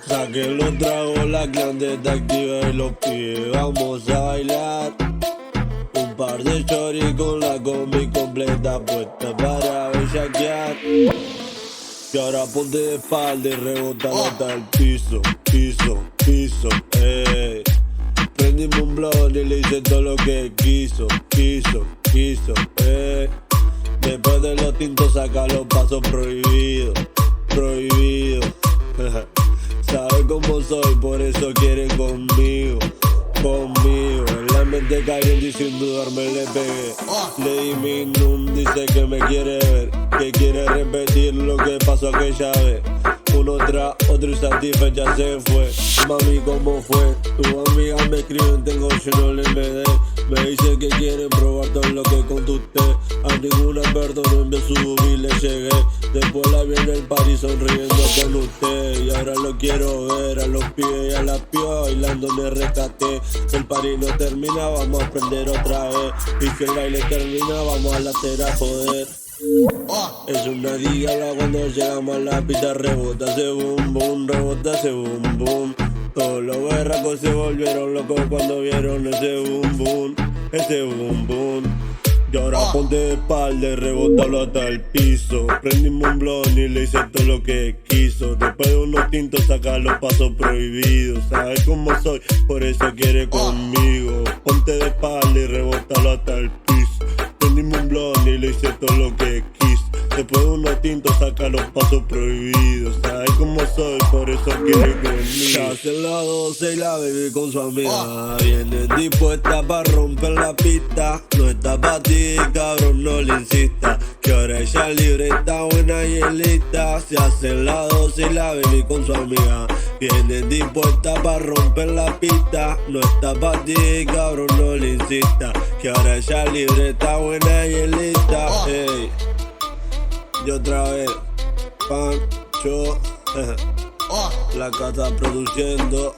Saqué los tragos, la grande está activa y los pibes vamos a bailar. Un par de choris con la combi completa puesta para bellaquear. Y ahora ponte de espalda y rebotalo hasta el piso, piso, ey. Prendimos un blog y le hice todo lo que quiso, ey. Después de los tintos saca los pasos prohibidos. Sabe cómo soy, por eso quiere conmigo. En la mente caliente y sin dudarme le pegué. Le di mi num, dice que me quiere ver, que quiere repetir lo que pasó aquella vez. Uno tras otro y satisfecha se fue. Mami, ¿cómo fue? Tu amiga me escribe, tengo lleno el MD. Me dice que quiere probar todo lo que conté usted. A ninguna perdón envió su y le llegué. Después la vi en el party sonriendo con usted. Y ahora lo quiero ver a los pies y a las pibas bailando me rescaté. El party no termina, vamos a aprender otra vez. Y si el baile termina, vamos a la tera, joder. Es una diabla cuando llegamos a la pista, rebota ese boom boom, rebota ese boom boom. Todos los berracos se volvieron locos cuando vieron ese boom boom, ese boom boom. Y ahora ponte de espalda y rebótalo hasta el piso. Prendimos un blon y le hice todo lo que quiso. Después de unos tintos saca los pasos prohibidos. Sabes cómo soy, por eso quiere conmigo. Ponte de espalda y rebótalo hasta el piso. Prendimos un blon y le hice todo lo que quiso. Después de unos tintos saca los pasos prohibidos. Sabes cómo soy, por eso quiere conmigo. Ya hacen las 12 y la baby con su amiga viene dispuesta para romper la pista. No está pa' ti, cabrón, no le insista. Que ahora ella libre, está buena y es lista. Se hacen las 12 y la baby con su amiga viene dispuesta para romper la pista. No está pa' ti, cabrón, no le insista. Que ahora ella libre, está buena y es lista. Hey. Y otra vez, Pancho, la casa produciendo,